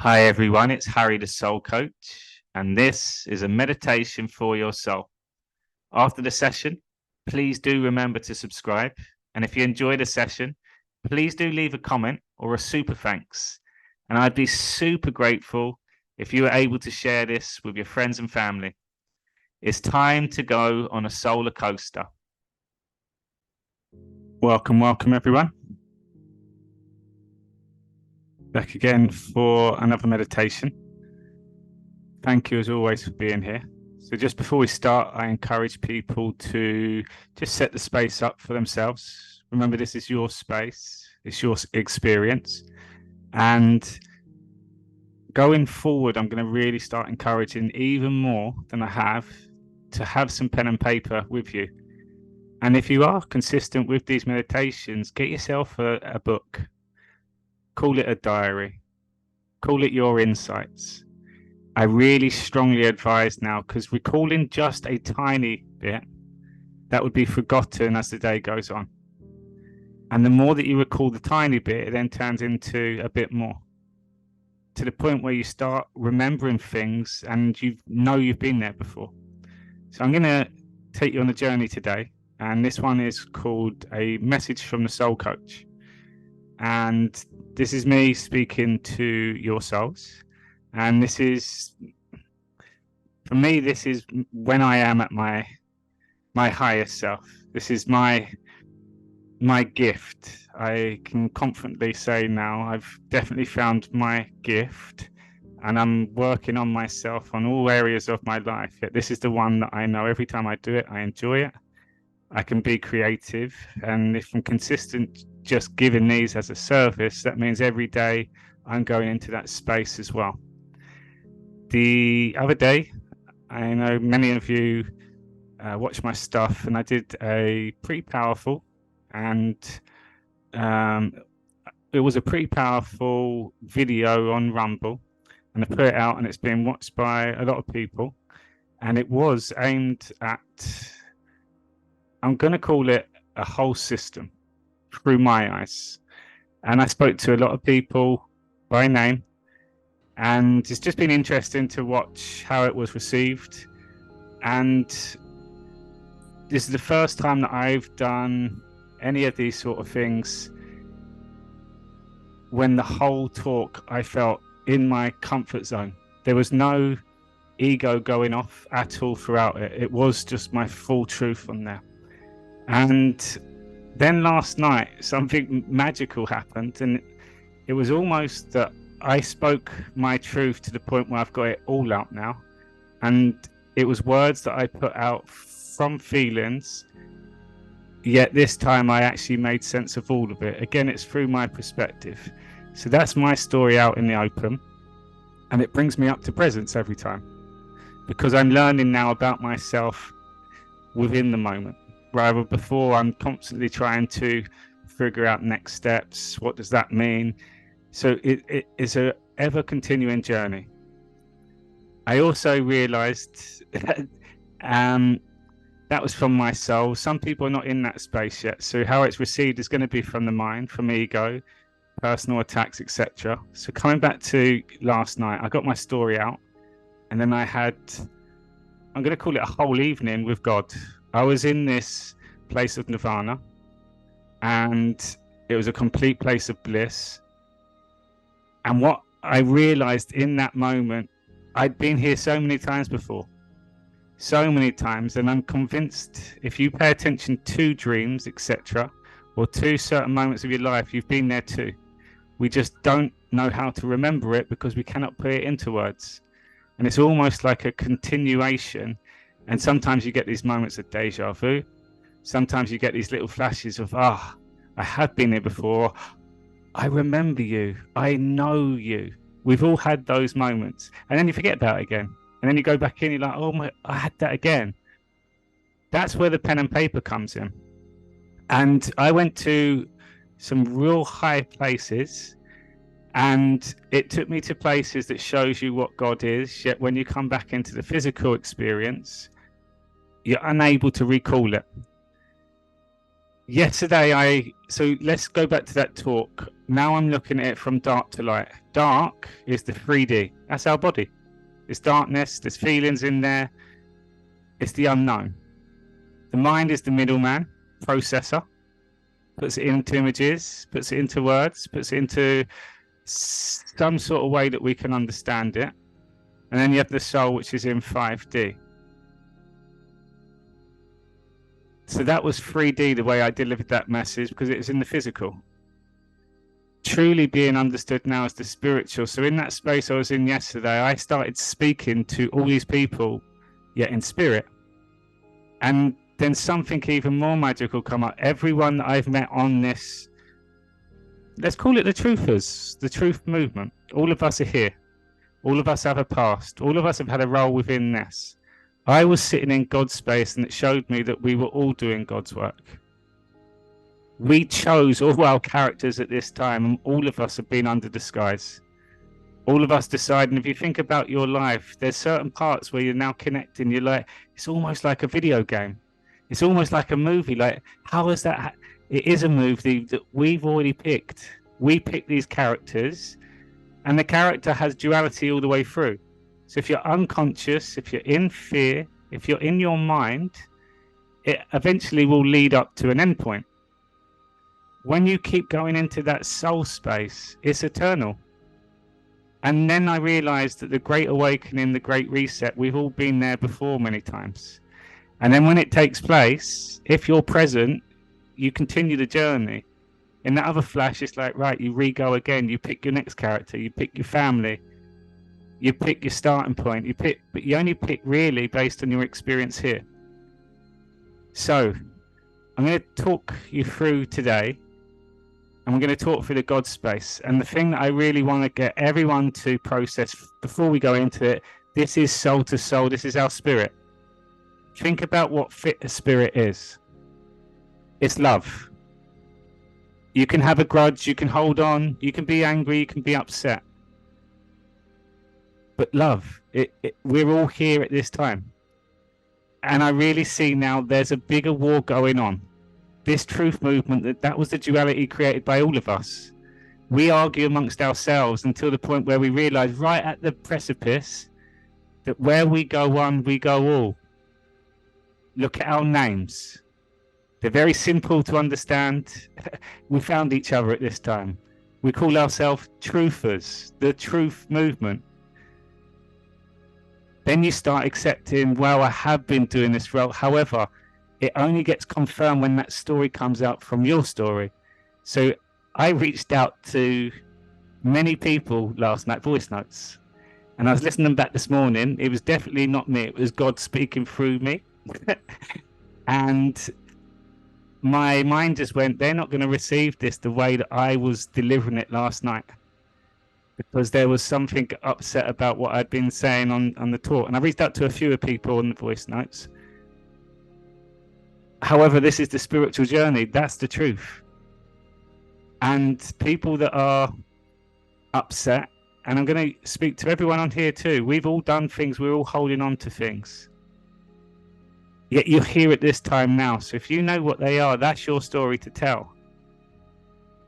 Hi everyone, it's Harry the Soul Coach, and this is a meditation for your soul. After the session, please do remember to subscribe. And if you enjoy the session, please do leave a comment or a super thanks. And I'd be super grateful if you were able to share this with your friends and family. It's time to go on a solar coaster. Welcome everyone. Back again for another meditation. Thank you as always for being here. So just before we start, I encourage people to just set the space up for themselves. Remember, this is your space, it's your experience. And going forward, I'm going to really start encouraging even more than I have to have some pen and paper with you. And if you are consistent with these meditations, get yourself a book, call it a diary, call it your insights. I really strongly advise now, because recalling just a tiny bit, that would be forgotten as the day goes on. And the more that you recall the tiny bit, it then turns into a bit more, to the point where you start remembering things and you've been there before. So I'm going to take you on a journey today. And this one is called A Message from the Soul Coach. And this is me speaking to your souls. And this is, for me, this is when I am at my highest self. This is my gift. I can confidently say now I've definitely found my gift, and I'm working on myself on all areas of my life. Yet this is the one that I know every time I do it, I enjoy it. I can be creative, and if I'm consistent just giving these as a service, that means every day I'm going into that space as well. The other day, I know many of you watch my stuff, and I did a pretty powerful, and it was a pretty powerful video on Rumble, and I put it out, and it's been watched by a lot of people, and it was aimed at, I'm going to call it a whole system through my eyes. And I spoke to a lot of people by name, and it's just been interesting to watch how it was received. And this is the first time that I've done any of these sort of things when the whole talk I felt in my comfort zone. There was no ego going off at all throughout it. It was just my full truth on there. And then last night, something magical happened, and it was almost that I spoke my truth to the point where I've got it all out now. And it was words that I put out from feelings, yet this time I actually made sense of all of it. Again, it's through my perspective. So that's my story out in the open, and it brings me up to presence every time, because I'm learning now about myself within the moment. Rather, before, I'm constantly trying to figure out next steps. What does that mean? So it is a ever continuing journey. I also realized that that was from my soul. Some people are not in that space yet. So how it's received is going to be from the mind, from ego, personal attacks, etc. So coming back to last night, I got my story out, and then I had, I'm going to call it a whole evening with God. I was in this place of nirvana, and it was a complete place of bliss. And what I realized in that moment, I'd been here so many times before, so many times, and I'm convinced if you pay attention to dreams, etc., or to certain moments of your life, you've been there too. We just don't know how to remember it because we cannot put it into words. And it's almost like a continuation. And sometimes you get these moments of deja vu. Sometimes you get these little flashes of, I have been here before. I remember you. I know you. We've all had those moments. And then you forget about it again. And then you go back in, you're like, oh my, I had that again. That's where the pen and paper comes in. And I went to some real high places, and it took me to places that shows you what God is. Yet when you come back into the physical experience, you're unable to recall it. Yesterday, so let's go back to that talk. Now I'm looking at it from dark to light. Dark is the 3D. That's our body. There's darkness, there's feelings in there. It's the unknown. The mind is the middleman, processor, puts it into images, puts it into words, puts it into some sort of way that we can understand it. And then you have the soul, which is in 5D. So that was 3D, the way I delivered that message, because it was in the physical. Truly being understood now as the spiritual. So in that space I was in yesterday, I started speaking to all these people, yet in spirit. And then something even more magical come up. Everyone that I've met on this, let's call it the truthers, the truth movement. All of us are here. All of us have a past. All of us have had a role within this. I was sitting in God's space, and it showed me that we were all doing God's work. We chose all our characters at this time, and all of us have been under disguise. All of us deciding, if you think about your life, there's certain parts where you're now connecting. You're like, it's almost like a video game. It's almost like a movie. Like, how is that? It is a movie that we've already picked. We pick these characters, and the character has duality all the way through. So if you're unconscious, if you're in fear, if you're in your mind, it eventually will lead up to an endpoint. When you keep going into that soul space, it's eternal. And then I realized that the Great Awakening, the Great Reset, we've all been there before many times. And then when it takes place, if you're present, you continue the journey. In that other flash, it's like, right, you re-go again. You pick your next character, you pick your family, you pick your starting point, but you only pick really based on your experience here. So I'm going to talk you through today, and we're going to talk through the God space. And the thing that I really want to get everyone to process before we go into it, this is soul to soul. This is our spirit. Think about what fit a spirit is. It's love. You can have a grudge, you can hold on, you can be angry, you can be upset. But love, we're all here at this time. And I really see now there's a bigger war going on. This truth movement, that was the duality created by all of us. We argue amongst ourselves until the point where we realize right at the precipice that where we go one, we go all. Look at our names. They're very simple to understand. We found each other at this time. We call ourselves truthers, the truth movement. Then you start accepting, well, I have been doing this role. However, it only gets confirmed when that story comes out from your story. So I reached out to many people last night, voice notes, and I was listening back this morning. It was definitely not me. It was God speaking through me. And my mind just went, they're not going to receive this the way that I was delivering it last night, because there was something upset about what I'd been saying on the talk. And I reached out to a few people on the voice notes. However, this is the spiritual journey. That's the truth. And people that are upset, and I'm going to speak to everyone on here too. We've all done things. We're all holding on to things. Yet you're here at this time now. So if you know what they are, that's your story to tell.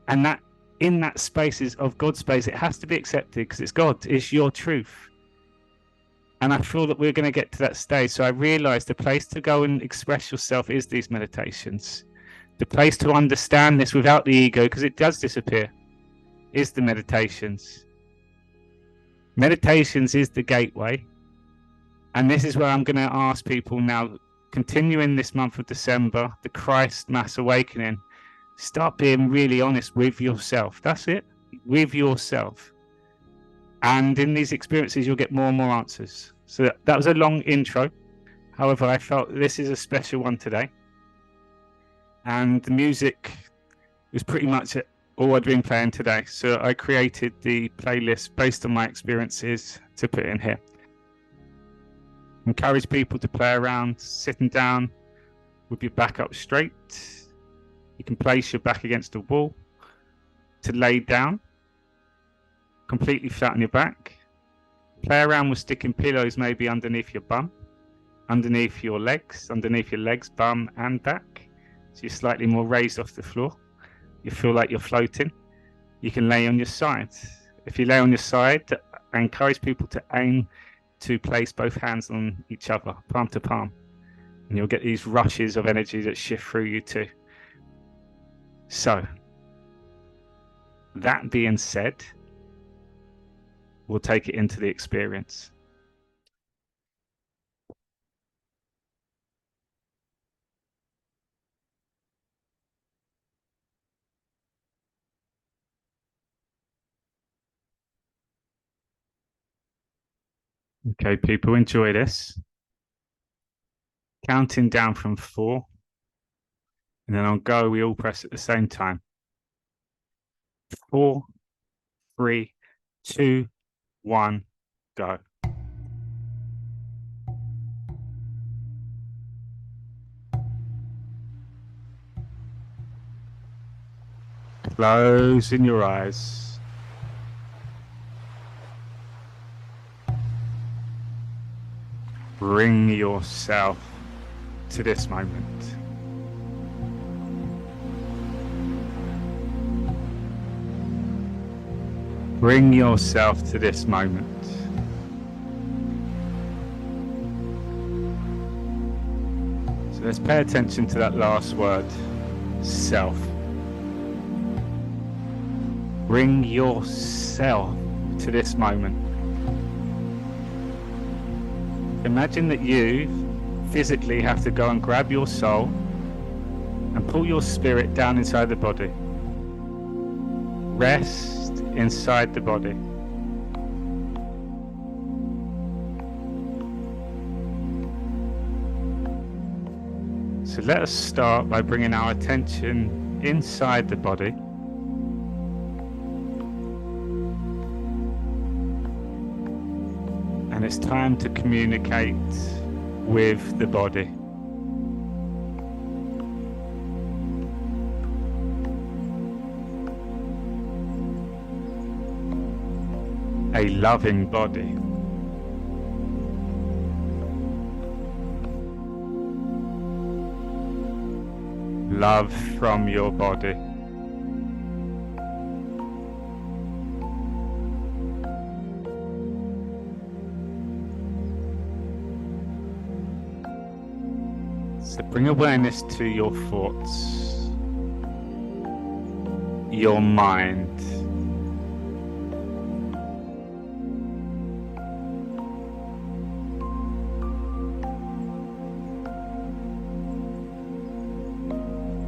And that in that space of God's space, it has to be accepted because it's God. It's your truth. And I feel that we're going to get to that stage. So I realized the place to go and express yourself is these meditations. The place to understand this without the ego, because it does disappear, is the meditations. Meditations is the gateway. And this is where I'm going to ask people now, continuing this month of December, the Christ Mass Awakening, start being really honest with yourself. That's it, with yourself. And in these experiences, you'll get more and more answers. So that was a long intro. However, I felt this is a special one today. And the music was pretty much all I'd been playing today. So I created the playlist based on my experiences to put in here. Encourage people to play around sitting down with your back up straight. You can place your back against the wall. To lay down, completely flat on your back. Play around with sticking pillows maybe underneath your bum, underneath your legs, bum and back. So you're slightly more raised off the floor. You feel like you're floating. You can lay on your side. If you lay on your side, I encourage people to aim to place both hands on each other, palm to palm. And you'll get these rushes of energy that shift through you too. So, that being said, we'll take it into the experience. Okay, people, enjoy this. Counting down from 4. And then on go, we all press at the same time. 4, 3, 2, 1, go. Closing your eyes. Bring yourself to this moment. Bring yourself to this moment. So let's pay attention to that last word, self. Bring yourself to this moment. Imagine that you physically have to go and grab your soul and pull your spirit down inside the body. Rest inside the body. So let us start by bringing our attention inside the body. And it's time to communicate with the body. A loving body. Love from your body. So bring awareness to your thoughts, your mind.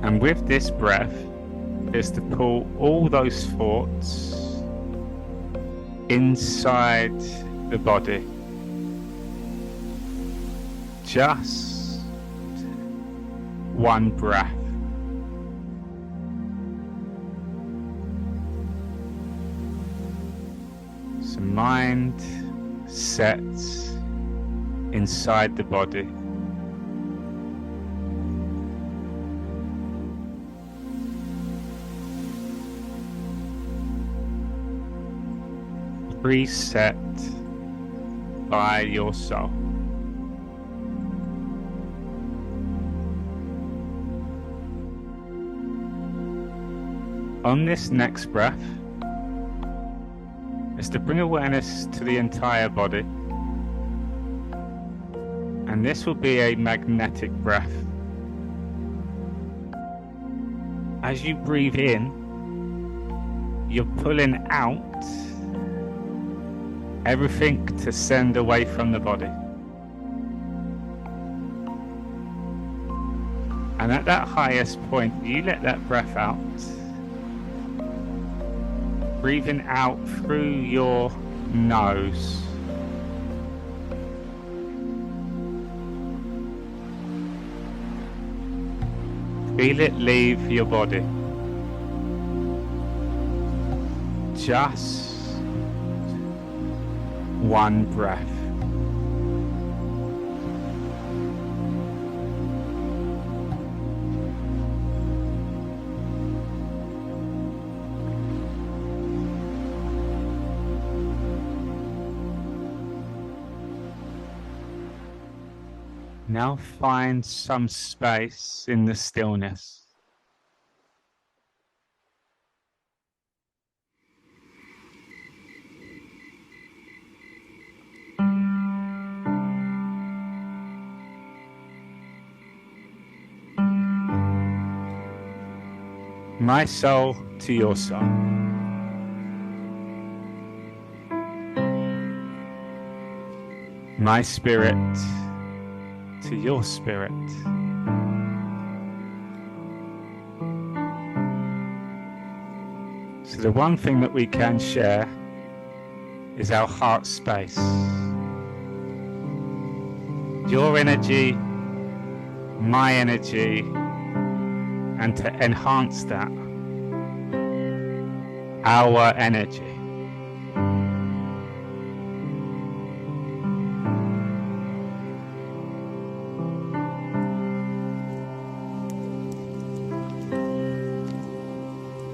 And with this breath is to pull all those thoughts inside the body. Just one breath. So mind sets inside the body. Preset by your soul. On this next breath is to bring awareness to the entire body, and this will be a magnetic breath. As you breathe in, you're pulling out everything to send away from the body. And at that highest point, you let that breath out, breathing out through your nose. Feel it leave your body. Just one breath. Now find some space in the stillness. My soul to your soul. My spirit to your spirit. So the one thing that we can share is our heart space. Your energy, my energy, and to enhance that, our energy.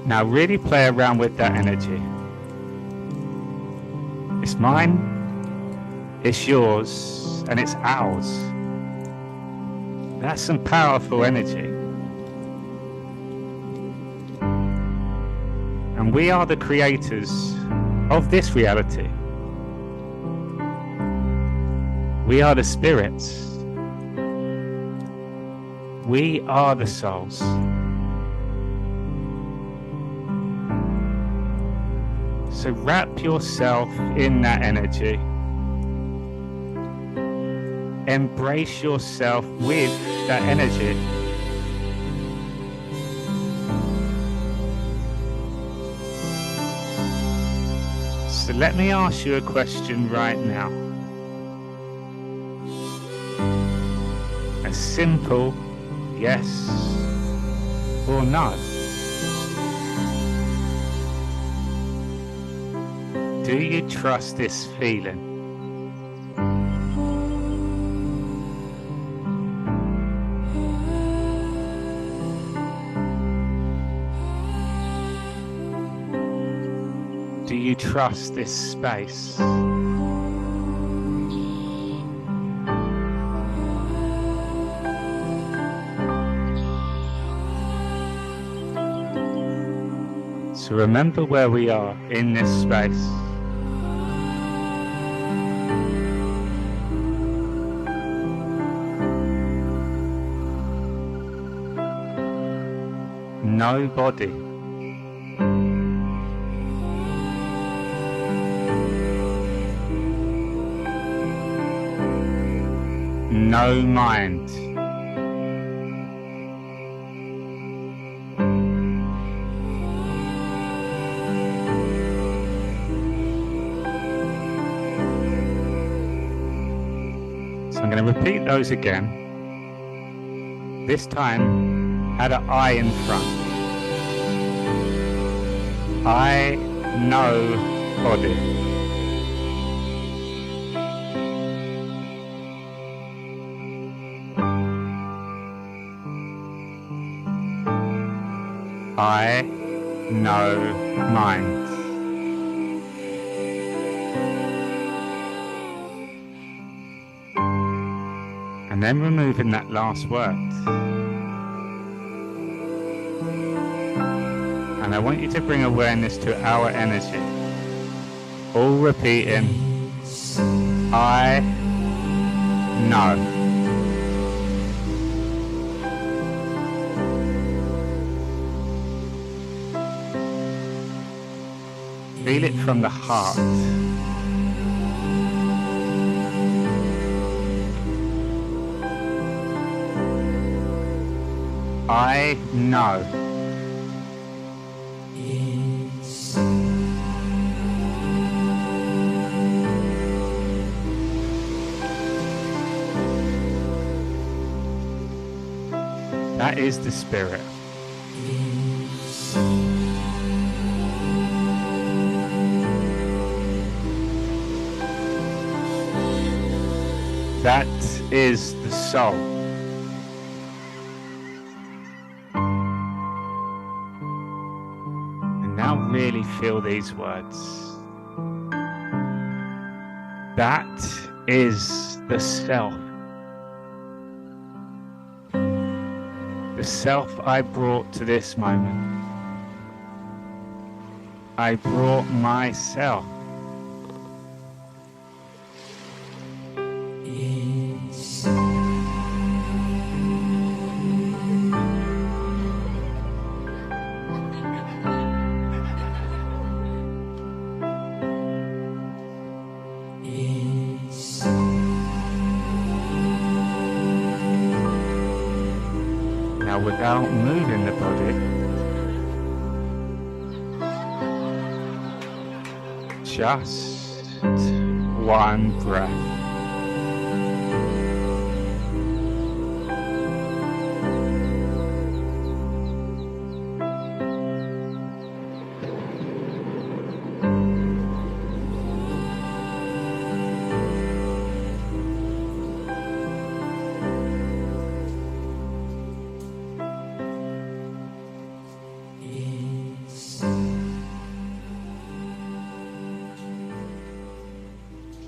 Now really play around with that energy. It's mine, it's yours, and it's ours. That's some powerful energy. And we are the creators of this reality. We are the spirits. We are the souls. So wrap yourself in that energy. Embrace yourself with that energy. So let me ask you a question right now. A simple yes or no. Do you trust this feeling? Do you trust this space? So remember where we are in this space. No body. No mind. So I'm going to repeat those again. This time, add an I in front. I know body. I know mind. And then removing that last word. And I want you to bring awareness to our energy. All repeating, I know. Feel it from the heart. I know. That is the spirit. That is the soul. And now really feel these words. That is the self. The self I brought to this moment. I brought myself. Now, without moving the body, just one breath.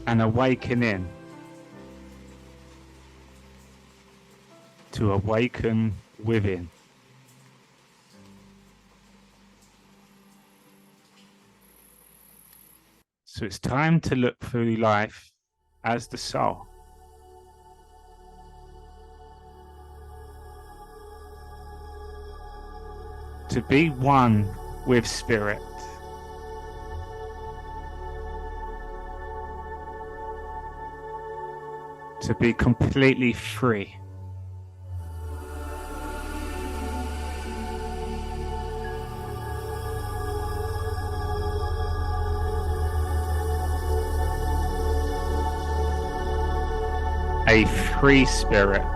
An awakening to awaken within. So it's time to look through life as the soul. To be one with spirit. To be completely free. A free spirit.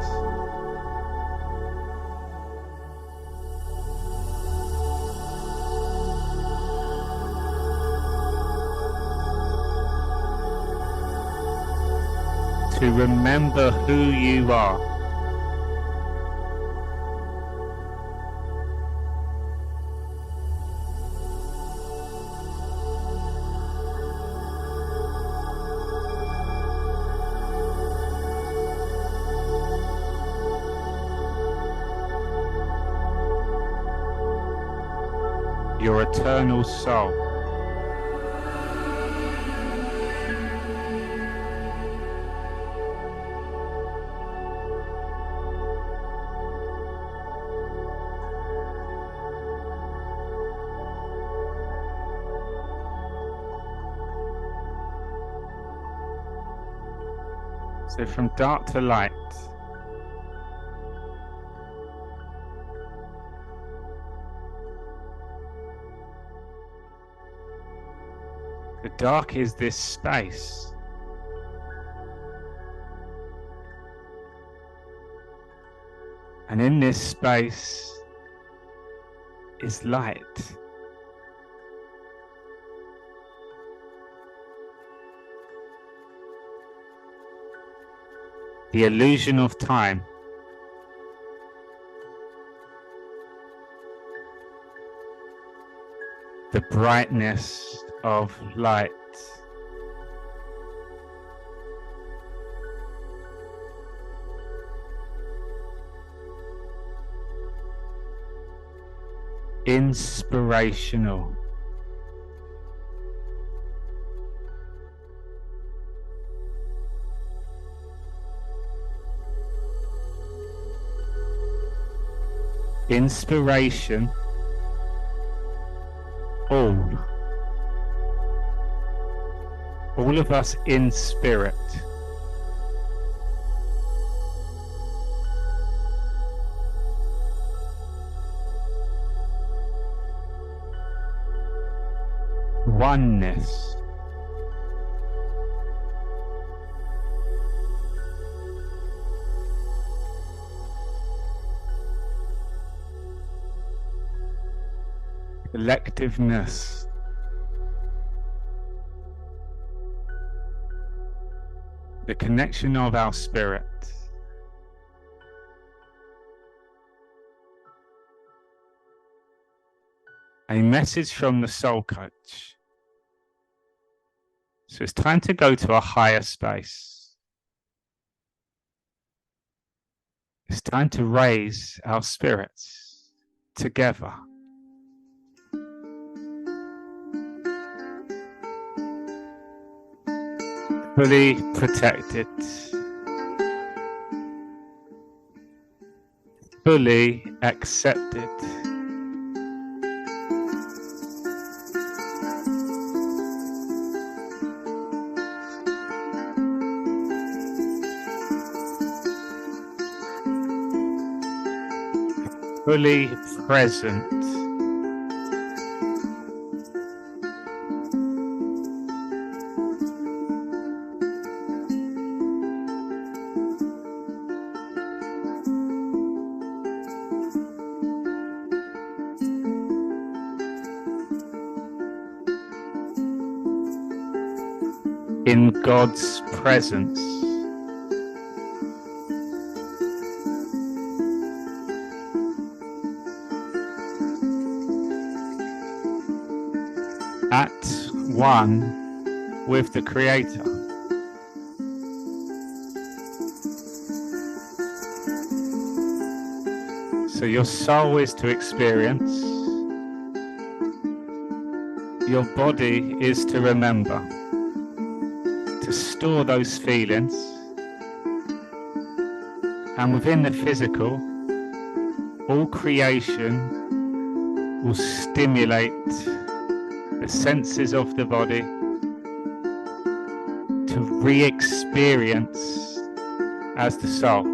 To remember who you are. Your eternal soul. So from dark to light. The dark is this space. And in this space is light. The illusion of time. The brightness of light. Inspirational. Inspiration. All of us in spirit. Oneness. Collectiveness. The connection of our spirit. A message from the soul coach. So it's time to go to a higher space. It's time to raise our spirits together. Fully protected. Fully accepted. fully present. In God's presence. At one with the Creator. So your soul is to experience, your body is to remember, to store those feelings, and within the physical, all creation will stimulate the senses of the body to re-experience as the soul.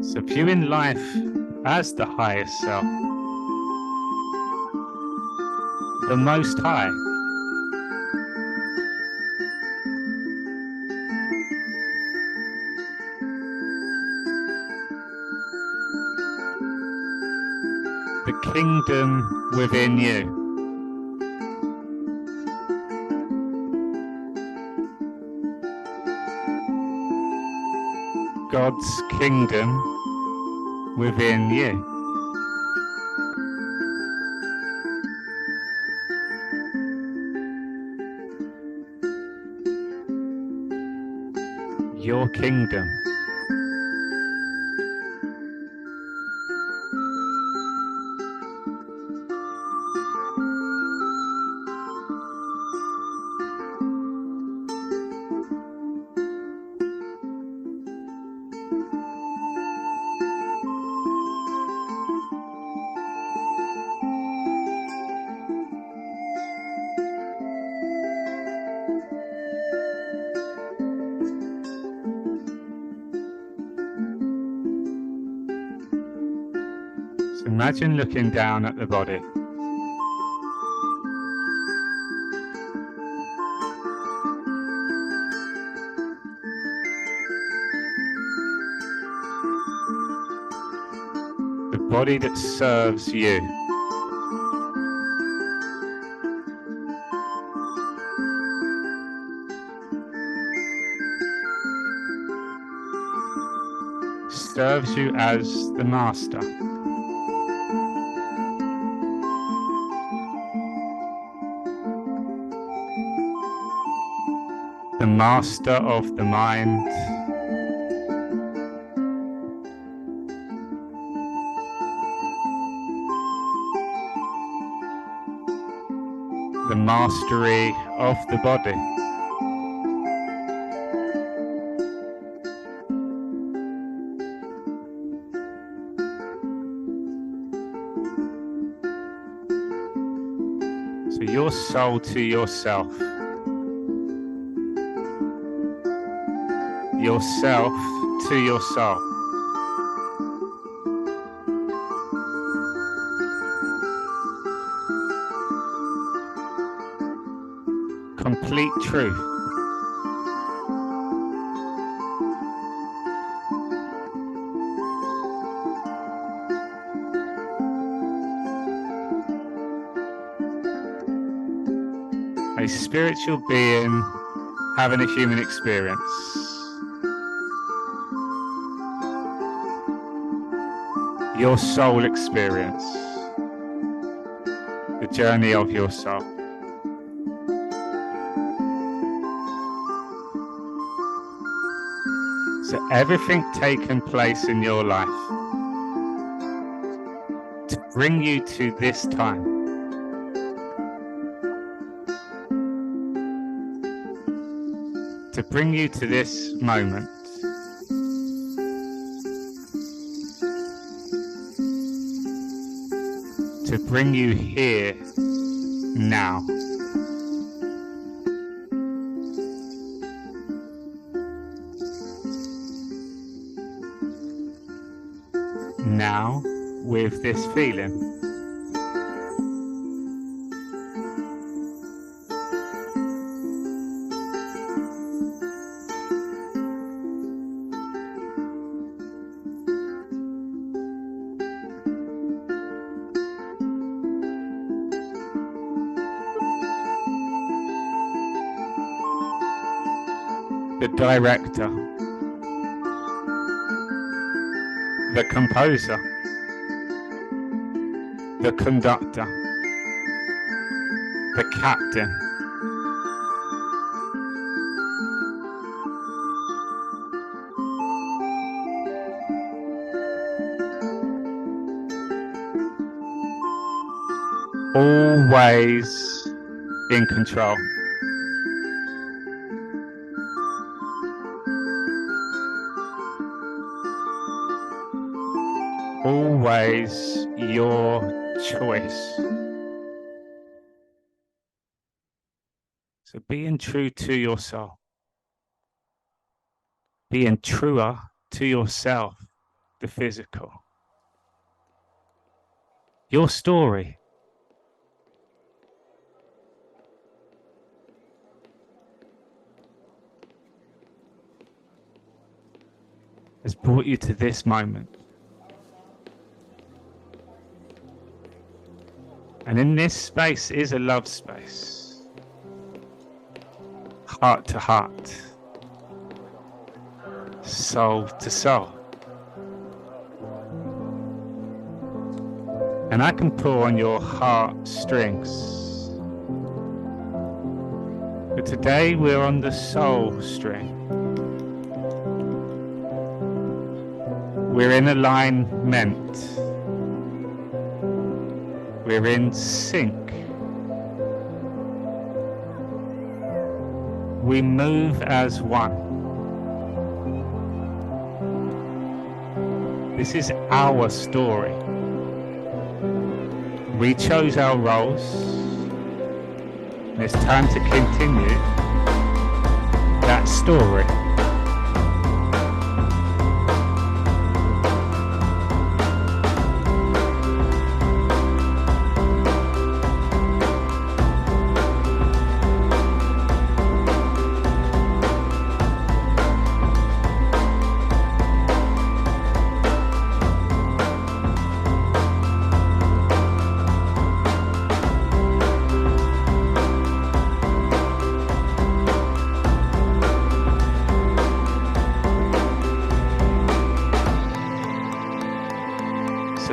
So viewing life as the highest self, the Most High, the kingdom within you. God's kingdom within you. Your kingdom. Imagine looking down at the body. The body that serves you. Serves you as the master. The master of the mind, the mastery of the body. So your soul to yourself. Yourself to your soul. Complete truth. A spiritual being having a human experience. Your soul experience, the journey of your soul. So everything taken place in your life to bring you to this time to bring you to this moment. To bring you here now. Now with this feeling. The director, the composer, the conductor, the captain, always in control. Always your choice. So being true to your soul, being truer to yourself, the physical, your story. Has brought you to this moment. And in this space is a love space, heart to heart, soul to soul. And I can pull on your heart strings. But today we're on the soul string. We're in alignment. We're in sync. We move as one. This is our story. We chose our roles. And it's time to continue that story.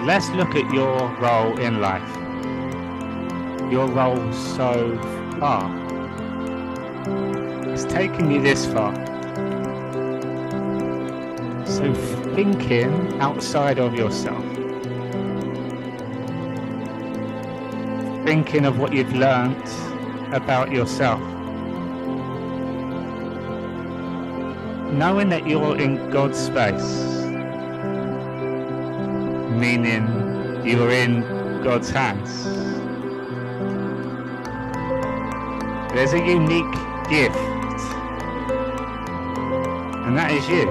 Let's look at your role in life. Your role so far. It's taken you this far. So thinking outside of yourself. Thinking of what you've learnt about yourself. Knowing that you're in God's space. Meaning you are in God's hands. There's a unique gift, and that is you.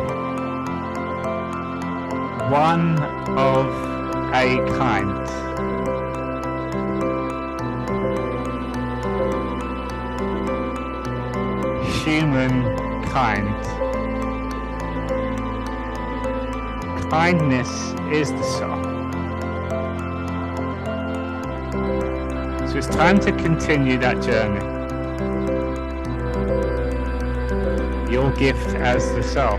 One of a kind. Humankind. Kindness is the soul. So it's time to continue that journey. Your gift as the soul.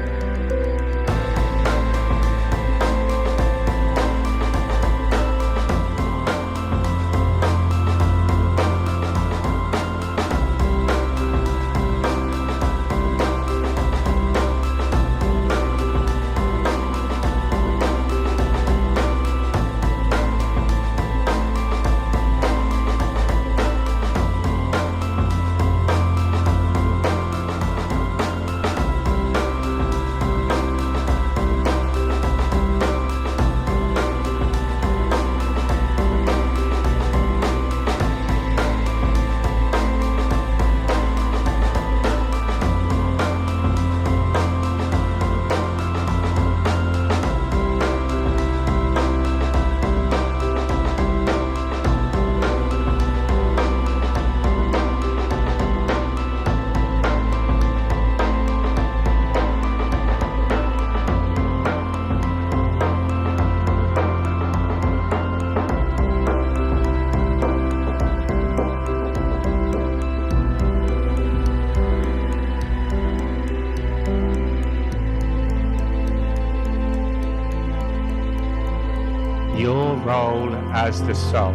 your role as the soul.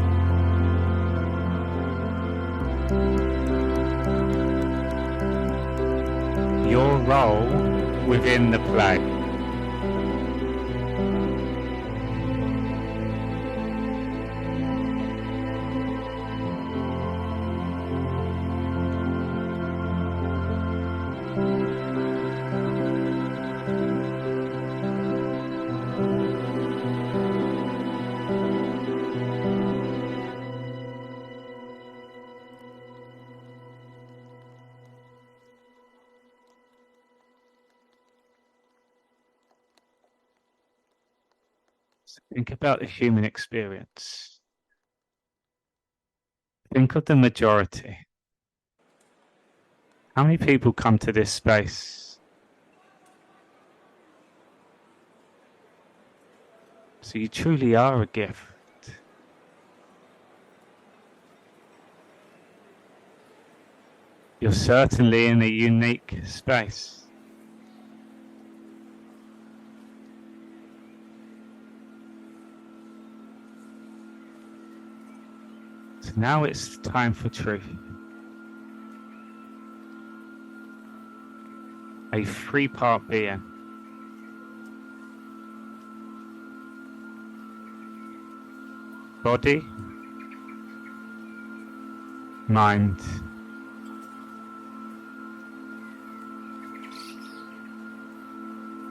Your role within the play. Think about the human experience. Think of the majority. How many people come to this space? So you truly are a gift. You're certainly in a unique space. So now it's time for truth. A three-part being. Body, mind,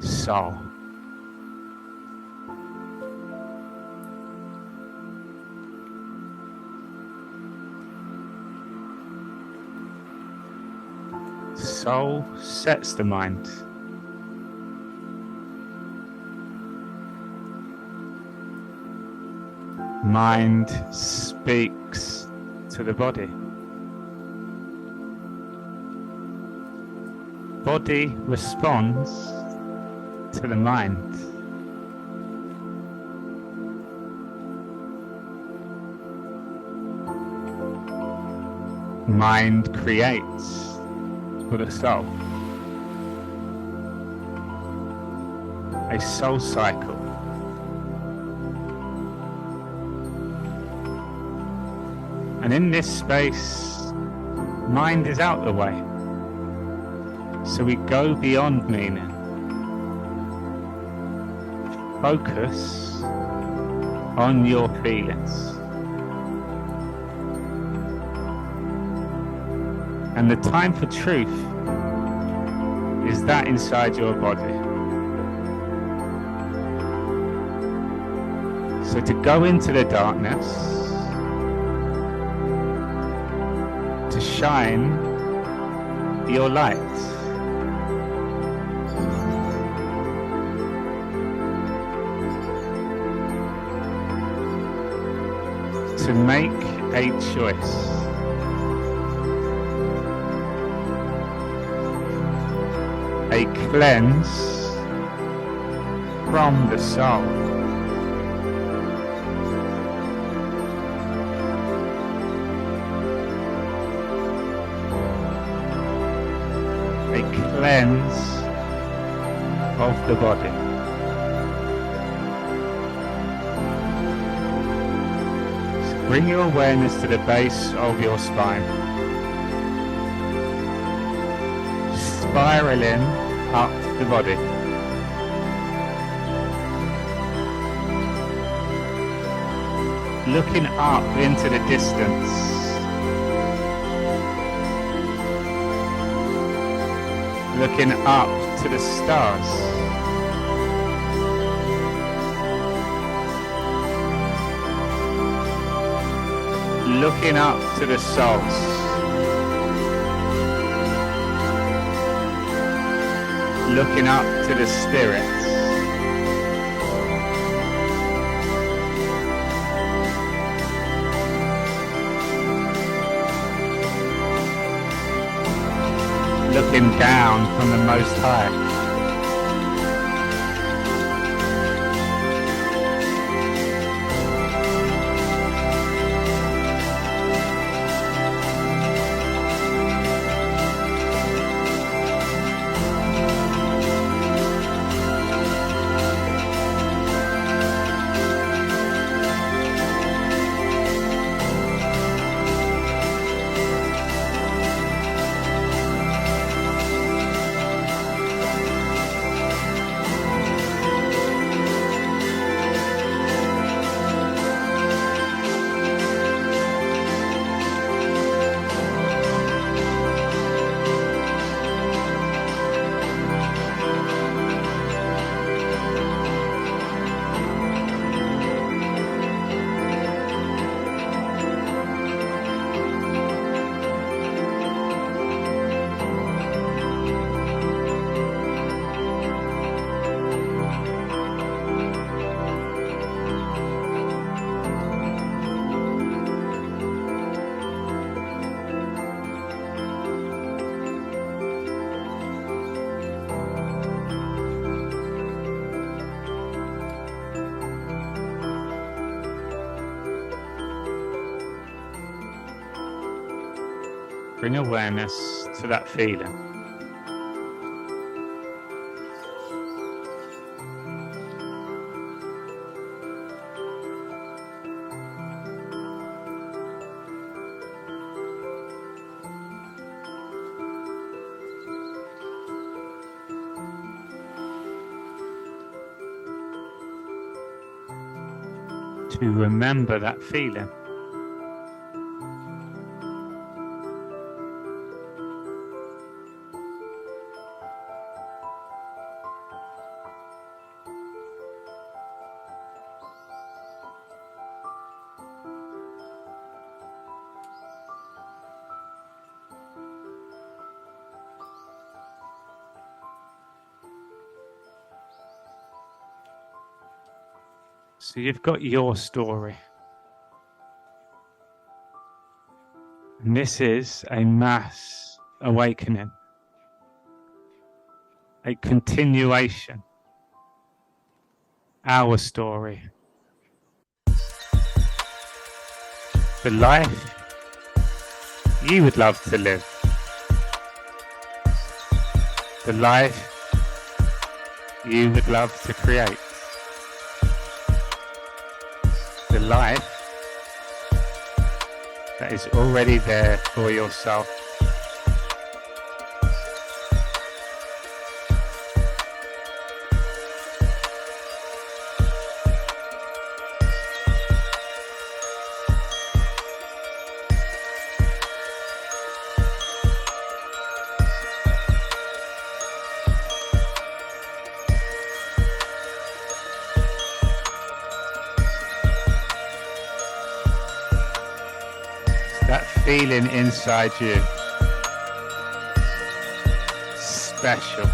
soul. Soul sets the mind. Mind speaks to the body. Body responds to the mind. Mind creates for the soul. A soul cycle. And in this space, mind is out the way. So we go beyond meaning. Focus on your feelings. And the time for truth is that inside your body. So to go into the darkness, to shine your light. To make a choice. A cleanse from the soul. A cleanse of the body. So bring your awareness to the base of your spine. Spiraling up the body. Looking up into the distance. Looking up to the stars. Looking up to the souls. Looking up to the spirits. Looking down from the Most High. Bring awareness to that feeling. To remember that feeling. So you've got your story. And this is a mass awakening, a continuation, our story. The life you would love to live. The life you would love to create. The life that is already there for yourself. That feeling inside you, special,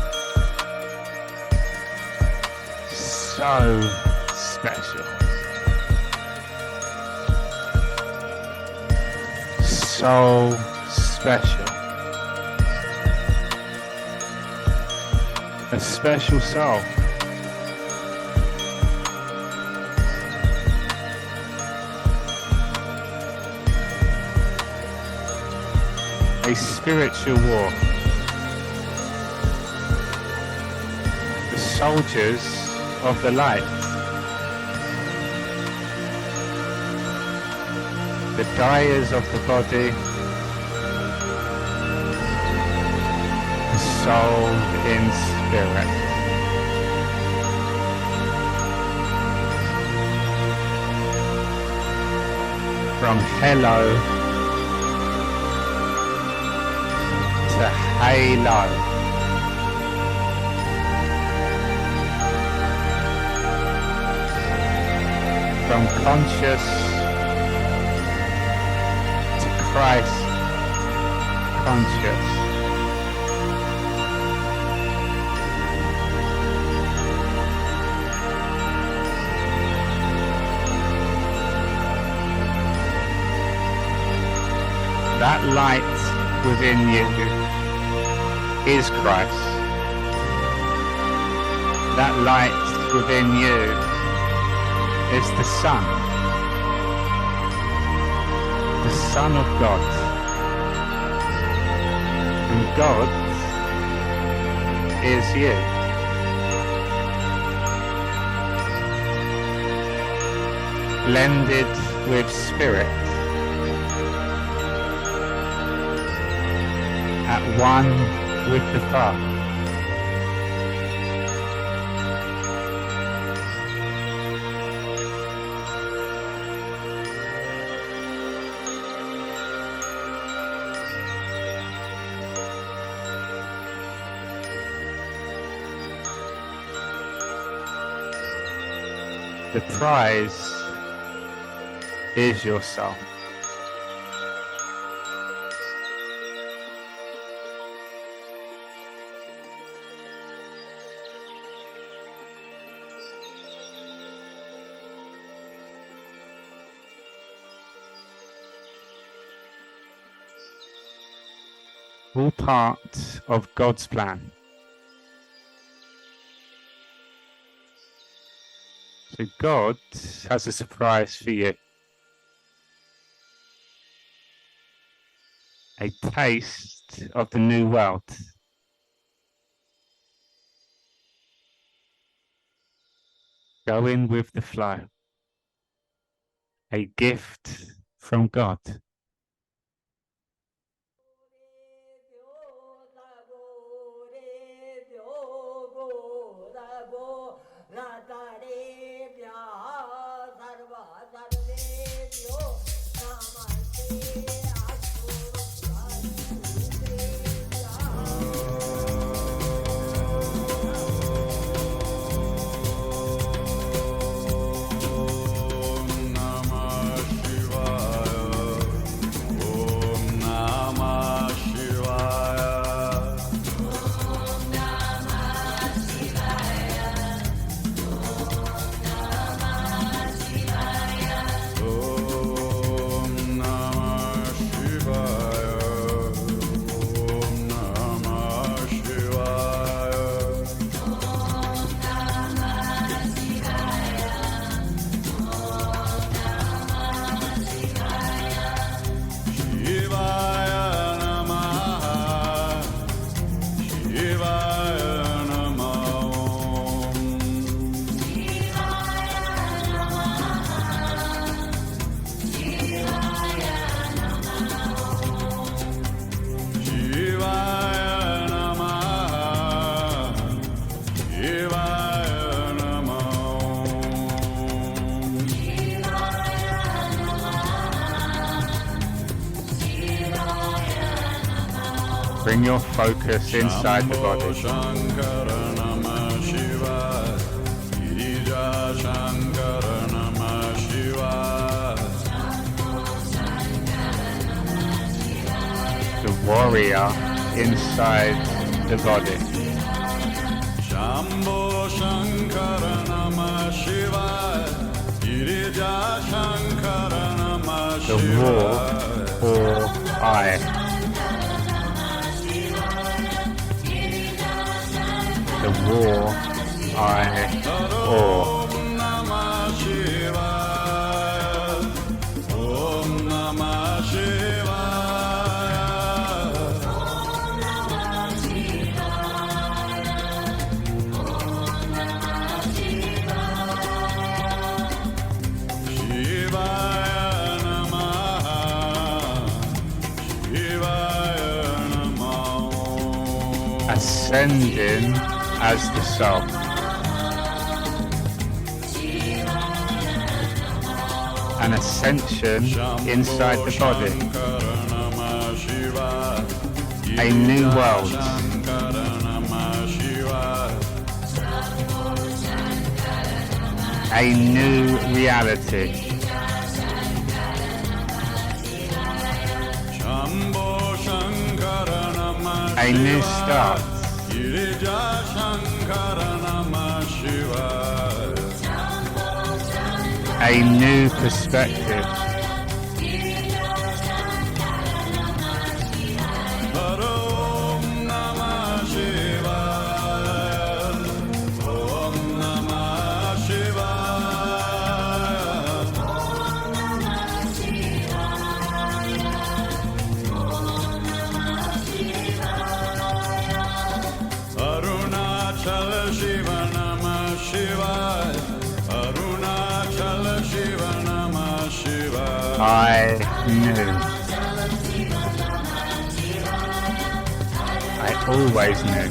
so special, so special, a special soul. A spiritual war. The soldiers of the light. The dyers of the body. The soul in spirit. From hello to halo. From conscious to Christ conscious. That light within you is Christ. That light within you is the Son of God. And God is you. Blended with spirit. At one with the Father. The prize is your soul. All part of God's plan. So God has a surprise for you. a taste of the new world. Going with the flow. A gift from God. Bring your focus inside the body. The warrior inside the body. The war or I. The war, I, or. Ascending as the soul. An ascension inside the body. A new world. A new reality. A new start. A new perspective. I knew. I always knew.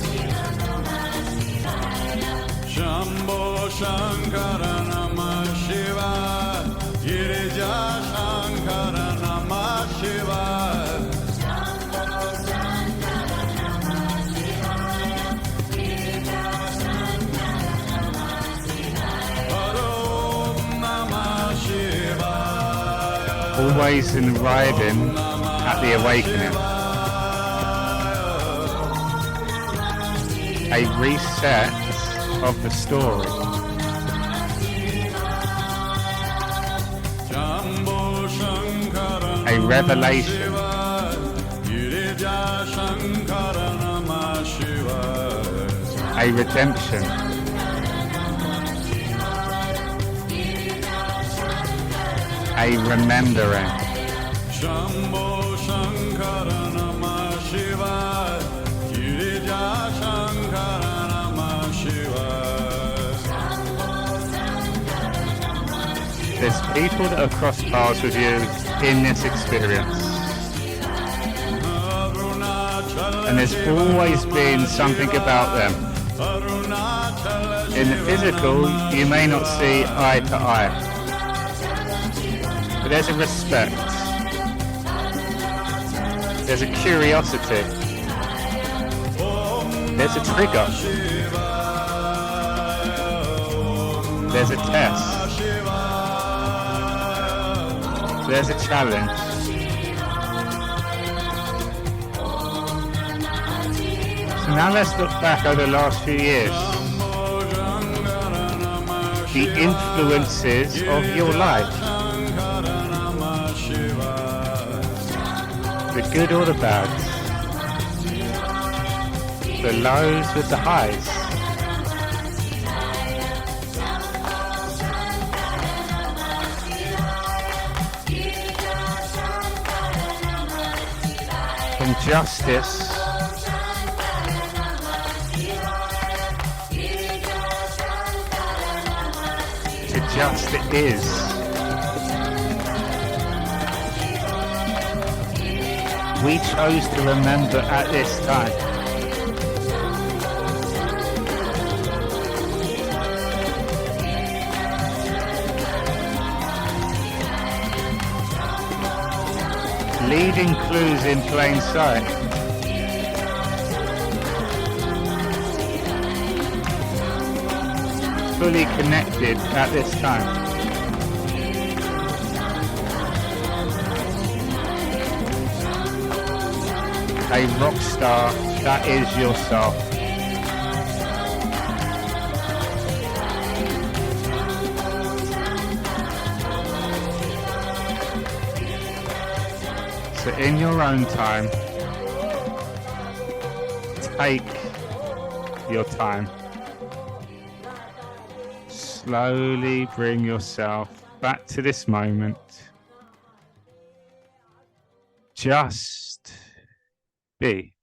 Shambho Shankara Namah Shivaya, Girija Shankara Namah Shivaya. Shambho Shankara Namah Shivaya, Girija Shankara Namah Shivaya. Om Namah Shivaya. Always arriving at the awakening. A reset of the story. A revelation. A redemption. A remembering. There's people that have crossed paths with you in this experience. And there's always been something about them. In the physical, you may not see eye to eye, but there's a respect. There's a curiosity. There's a trigger. There's a test. There's a challenge. So now let's look back over the last few years. The influences of your life. The good or the bad. The lows with the highs. From justice to just is. We chose to remember at this time. Leaving clues in plain sight. Fully connected at this time. A rock star that is yourself. So in your own time, take your time. Slowly bring yourself back to this moment. Just be.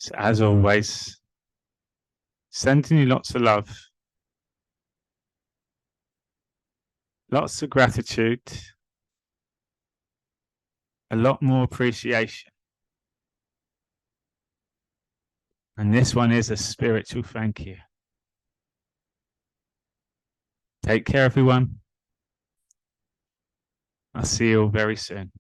So as always, sending you lots of love, lots of gratitude, a lot more appreciation. And this one is a spiritual thank you. Take care, everyone. I'll see you all very soon.